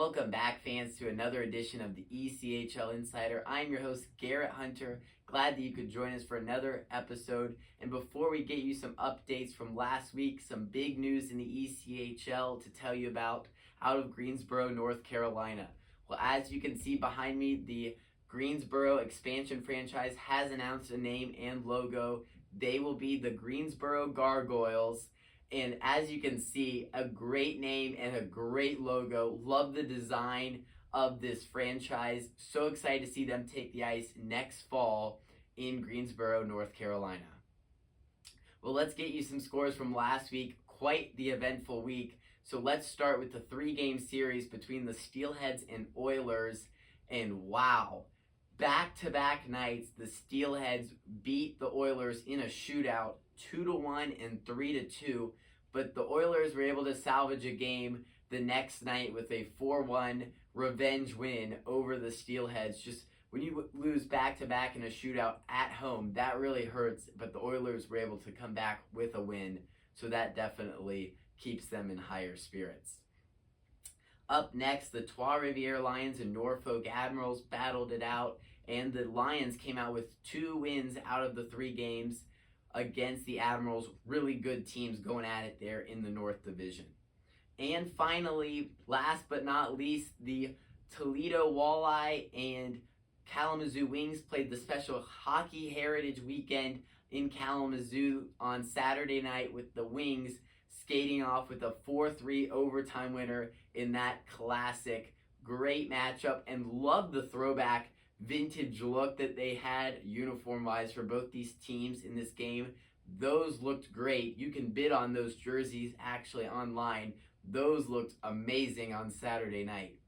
Welcome back, fans, to another edition of the ECHL Insider. I'm your host, Garrett Hunter. Glad that you could join us for another episode. And before we get you some updates from last week, some big news in the ECHL to tell you about out of Greensboro, North Carolina. Well, as you can see behind me, the Greensboro expansion franchise has announced a name and logo. They will be the Greensboro Gargoyles. And as you can see, a great name and a great logo. Love the design of this franchise. So excited to see them take the ice next fall in Greensboro, North Carolina. Well, let's get you some scores from last week. Quite the eventful week. So let's start with the 3-game series between the Steelheads and Oilers. And wow, back-to-back nights, the Steelheads beat the Oilers in a shootout 2-1 and 3-2, but the Oilers were able to salvage a game the next night with a 4-1 revenge win over the Steelheads. Just when you lose back-to-back in a shootout at home, that really hurts, but the Oilers were able to come back with a win, so that definitely keeps them in higher spirits. Up next, the Trois-Rivières Lions and Norfolk Admirals battled it out, and the Lions came out with 2 wins out of the 3 games against the Admirals. Really good teams going at it there in the North Division. And finally, last but not least, the Toledo Walleye and Kalamazoo Wings played the special Hockey Heritage Weekend in Kalamazoo on Saturday night, with the Wings skating off with a 4-3 overtime winner in that classic. Great matchup, and love the throwback vintage look that they had uniform-wise for both these teams in this game. Those looked great. You can bid on those jerseys actually online. Those looked amazing on Saturday night.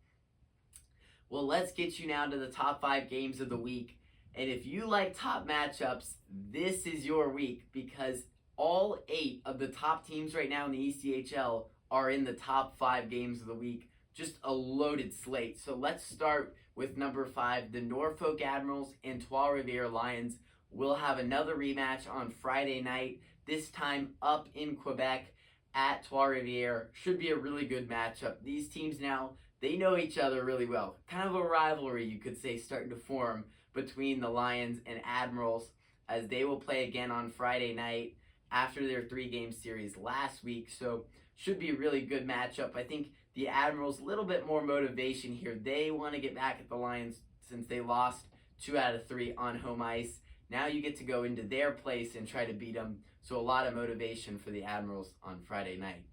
Well, let's get you now to the top 5 games of the week. And if you like top matchups, this is your week, because all 8 of the top teams right now in the ECHL are in the top 5 games of the week. Just a loaded slate. So let's start with number 5, the Norfolk Admirals and Trois-Rivières Lions will have another rematch on Friday night, this time up in Quebec at Trois-Rivières. Should be a really good matchup. These teams now, they know each other really well. Kind of a rivalry, you could say, starting to form between the Lions and Admirals, as they will play again on Friday night after their 3-game series last week. So should be a really good matchup. I think the Admirals, a little bit more motivation here. They want to get back at the Lions since they lost 2 out of 3 on home ice. Now you get to go into their place and try to beat them. So a lot of motivation for the Admirals on Friday night.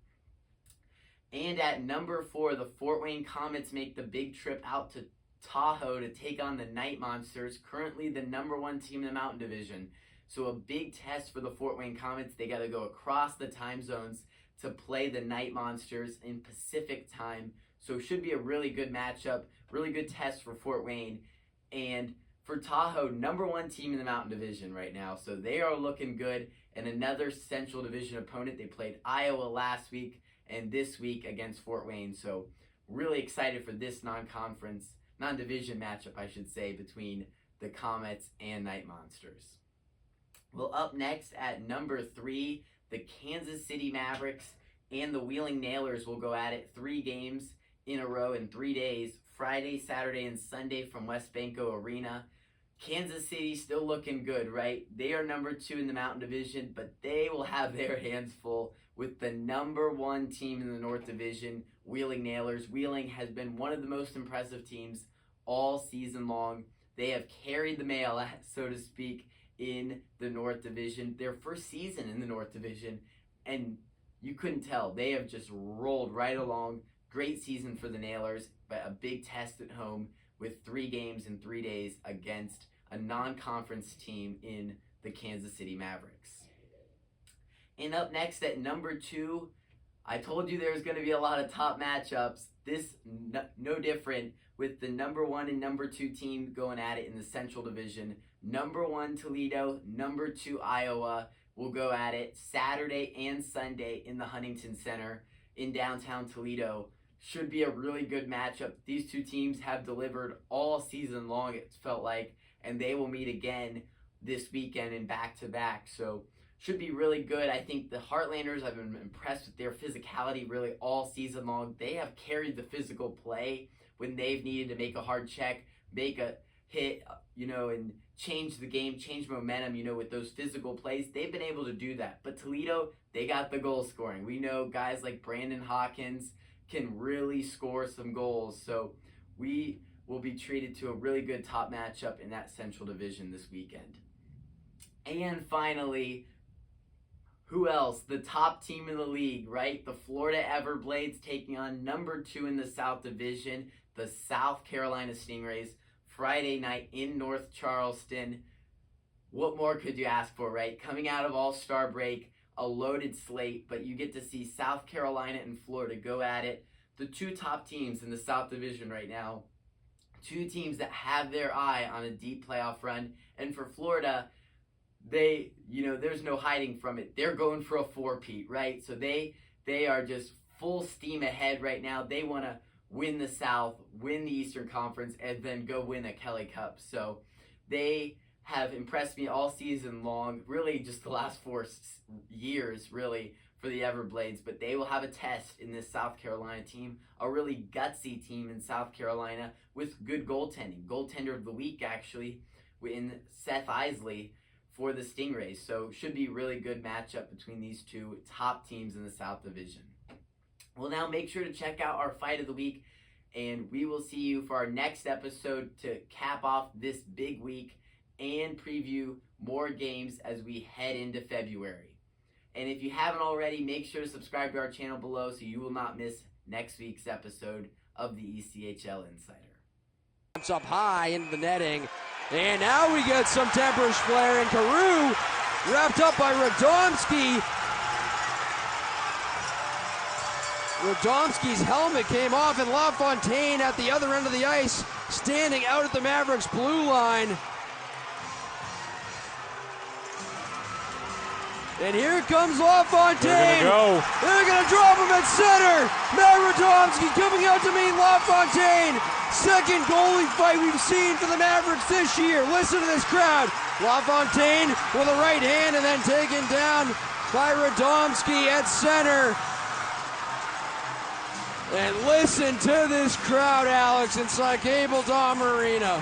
And at number 4, the Fort Wayne Komets make the big trip out to Tahoe to take on the Night Monsters, currently the number 1 team in the Mountain Division. So a big test for the Fort Wayne Komets. They got to go across the time zones to play the Night Monsters in Pacific time. So it should be a really good matchup, really good test for Fort Wayne. And for Tahoe, number 1 team in the Mountain Division right now. So they are looking good. And another Central Division opponent. They played Iowa last week and this week against Fort Wayne. So really excited for this non-division matchup, I should say, between the Komets and Night Monsters. Well, up next at number 3, the Kansas City Mavericks and the Wheeling Nailers will go at it 3 games in a row in 3 days, Friday, Saturday, and Sunday from West Banco Arena. Kansas City still looking good, right? They are number 2 in the Mountain Division, but they will have their hands full with the number 1 team in the North Division, Wheeling Nailers. Wheeling has been one of the most impressive teams all season long. They have carried the mail, so to speak, in the North Division. Their first season in the North Division, and you couldn't tell. They have just rolled right along. Great season for the Nailers, but a big test at home with 3 games in 3 days against a non-conference team in the Kansas City Mavericks. And up next at number 2, I told you there was going to be a lot of top matchups. This no different, with the number 1 and number 2 team going at it in the Central Division. Number 1 Toledo, number 2 Iowa will go at it Saturday and Sunday in the Huntington Center in downtown Toledo. Should be a really good matchup. These 2 teams have delivered all season long, it's felt like, and they will meet again this weekend in back-to-back. So should be really good. I think the Heartlanders, I've been impressed with their physicality really all season long. They have carried the physical play when they've needed to make a hard check, make a hit, and change the game, change momentum, with those physical plays. They've been able to do that. But Toledo, they got the goal scoring. We know guys like Brandon Hawkins can really score some goals. So we will be treated to a really good top matchup in that Central Division this weekend. And finally, who else? The top team in the league, right? The Florida Everblades taking on number 2 in the South Division, the South Carolina Stingrays, Friday night in North Charleston. What more could you ask for, right? Coming out of All-Star break, a loaded slate, but you get to see South Carolina and Florida go at it. The 2 top teams in the South Division right now, 2 teams that have their eye on a deep playoff run. And for Florida, there's no hiding from it. They're going for a 4-peat, right? So they are just full steam ahead right now. They want to win the South, win the Eastern Conference, and then go win a Kelly Cup. So they have impressed me all season long, really just the last 4 years, really, for the Everblades. But they will have a test in this South Carolina team, a really gutsy team in South Carolina with good goaltending. Goaltender of the week, actually, in Seth Isley for the Stingrays. So should be a really good matchup between these 2 top teams in the South Division. Well, now make sure to check out our fight of the week, and we will see you for our next episode to cap off this big week and preview more games as we head into February. And if you haven't already, make sure to subscribe to our channel below so you will not miss next week's episode of the ECHL Insider. It's up high into the netting, and now we get some tempers flaring. Carew wrapped up by Radomski. Radomski's helmet came off, and LaFontaine at the other end of the ice, standing out at the Mavericks' blue line. And here comes LaFontaine. They're going to drop him at center. Matt Radomski coming out to meet LaFontaine. Second goalie fight we've seen for the Mavericks this year. Listen to this crowd. LaFontaine with a right hand and then taken down by Radomski at center. And listen to this crowd, Alex, inside Cable Dom Arena.